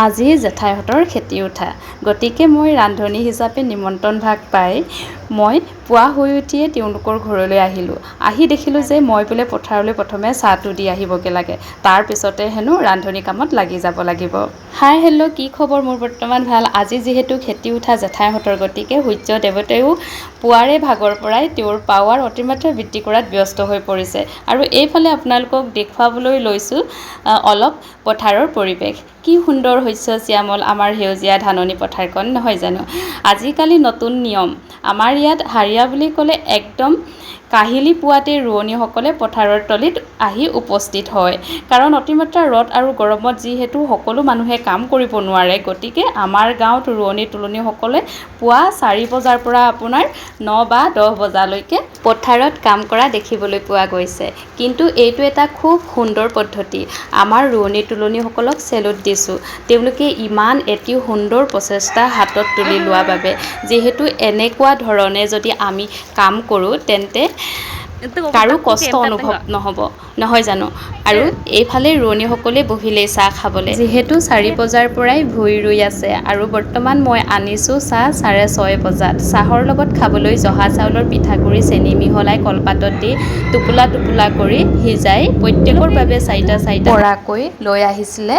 আজি জেঠাইহঁতৰ খেতি উঠা, গতিকে মই ৰান্ধনী হিচাপে নিমন্ত্ৰণ ভাগ পাই মই পুৱা শুই উঠিয়ে তেওঁলোকৰ ঘৰলৈ আহিলোঁ। আহি দেখিলোঁ যে মই বোলে পথাৰলৈ প্ৰথমে চাহটো দি আহিবগৈ লাগে, তাৰপিছতে হেনো ৰান্ধনী কামত লাগি যাব লাগিব। হাই হেল্ল', কি খবৰ? মোৰ বৰ্তমান ভাল। আজি যিহেতু খেতি উঠা জেঠাইহঁতৰ, গতিকে সূৰ্য দেৱতায়ো পুৱাৰে ভাগৰ পৰাই তেওঁৰ পাৱাৰ অতিমাত্ৰা বৃদ্ধি কৰাত ব্যস্ত হৈ পৰিছে। আৰু এইফালে আপোনালোকক দেখুৱাবলৈ লৈছোঁ অলপ পথাৰৰ পৰিৱেশ। কি সুন্দৰ শস্য শ্যামল আমাৰ সেউজীয়া ধাননি পথাৰখন, নহয় জানো? আজিকালি নতুন নিয়ম, আমাৰ ইয়াত হাৰিয়া বুলি ক'লে একদম কাহিলি পুৱাতে ৰোৱনীসকলে পথাৰৰ তলিত আহি উপস্থিত হয়। কাৰণ অতিমাত্ৰা ৰ'দ আৰু গৰমত যিহেতু সকলো মানুহে কাম কৰিব নোৱাৰে, গতিকে আমাৰ গাঁৱত ৰোৱনী তোলনীসকলে পুৱা 4 বজাৰ পৰা আপোনাৰ 9 বা 10 বজালৈকে পথাৰত কাম কৰা দেখিবলৈ পোৱা গৈছে। কিন্তু এইটো এটা খুব সুন্দৰ পদ্ধতি। আমাৰ ৰোৱনী তোলনীসকলক চেলুট দিছোঁ। তেওঁলোকে ইমান এটি সুন্দৰ প্ৰচেষ্টা হাতত তুলি লোৱা বাবে। যিহেতু এনেকুৱা ধৰণে যদি আমি কাম কৰোঁ তেন্তে কাৰো কষ্ট অনুভৱ নহ'ব, নহয় জানো? আৰু এইফালে ৰোৱনীসকলে বহিলেই চাহ খাবলৈ। যিহেতু 4 বজাৰ পৰাই ভূঁই ৰুই আছে আৰু বৰ্তমান মই আনিছোঁ চাহ 6:30 বজাত। চাহৰ লগত খাবলৈ জহা চাউলৰ পিঠাগুড়ি চেনি মিহলাই কলপাতত দি টোপোলা টোপোলা কৰি সিজাই প্ৰত্যেকৰ বাবে 4টা পৰাকৈ লৈ আহিছিলে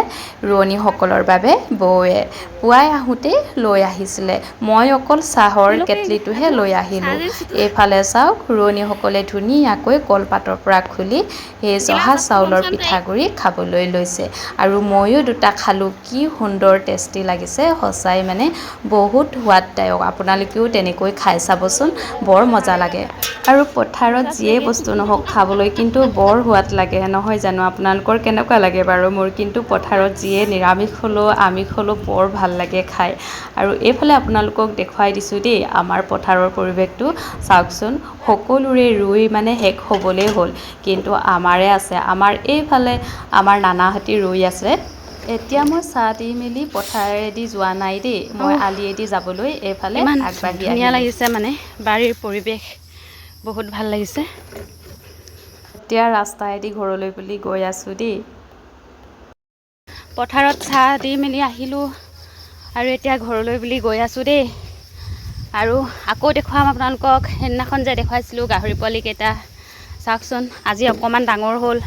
ৰোৱনীসকলৰ বাবে বৌয়ে। পুৱাই আহোঁতেই লৈ আহিছিলে, মই অকল চাহৰ কেটলিটোহে লৈ আহিলোঁ। এইফালে চাওক, ৰোৱনীসকলে ধুনীয়াকৈ কলপাতৰ পৰা খুলি সেই জহা চাউলৰ পিঠাগুড়ি খাবলৈ লৈছে আৰু ময়ো 2টা খালোঁ। কি সুন্দৰ টেষ্টি লাগিছে, সঁচাই মানে বহুত সোৱাদদায়ক। আপোনালোকেও তেনেকৈ খাই চাবচোন, বৰ মজা লাগে। আৰু পথাৰত যিয়ে বস্তু নহওক খাবলৈ কিন্তু বৰ সোৱাদ লাগে, নহয় জানো? আপোনালোকৰ কেনেকুৱা লাগে বাৰু? মোৰ কিন্তু পথাৰত যিয়ে নিৰামিষ হ'লেও আমিষ হ'লেও বৰ ভাল লাগে খাই। আৰু এইফালে আপোনালোকক দেখুৱাই দিছোঁ দেই আমাৰ পথাৰৰ পৰিৱেশটো। চাওকচোন, সকলোৰে ৰুই মানে শেষ হ'বলেই হ'ল, কিন্তু আমাৰে আছে। আমাৰ এইফালে আমাৰ নানাহঁতি ৰুই আছে। এতিয়া মই চাহ দি মেলি পথাৰেদি যোৱা নাই দেই, মই আলিয়েদি যাবলৈ এইফালে আগবাঢ়ি ধুনীয়া লাগিছে, মানে বাৰীৰ পৰিৱেশ বহুত ভাল লাগিছে। এতিয়া ৰাস্তাইদি ঘৰলৈ বুলি গৈ আছোঁ দেই। পথাৰত চাহ দি মেলি আহিলোঁ আৰু এতিয়া ঘৰলৈ বুলি গৈ আছোঁ দেই। আৰু আকৌ দেখুৱাম আপোনালোকক, সেইদিনাখন যে দেখুৱাইছিলোঁ গাহৰি পোৱালিকেইটা, চাওকচোন আজি অকণমান ডাঙৰ হ'ল।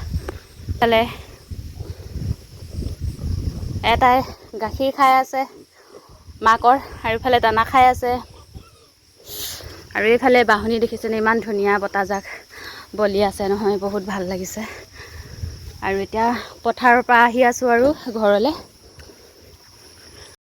ইফালে এটাই গাখীৰ খাই আছে মাকৰ, আৰু ইফালে দানা খাই আছে। আৰু এইফালে বাঢ়নী দেখিছেনে, ইমান ধুনীয়া বতাহজাক বলি আছে নহয়, বহুত ভাল লাগিছে। আৰু এতিয়া পথাৰৰ পৰা আহি আছোঁ আৰু ঘৰলৈ।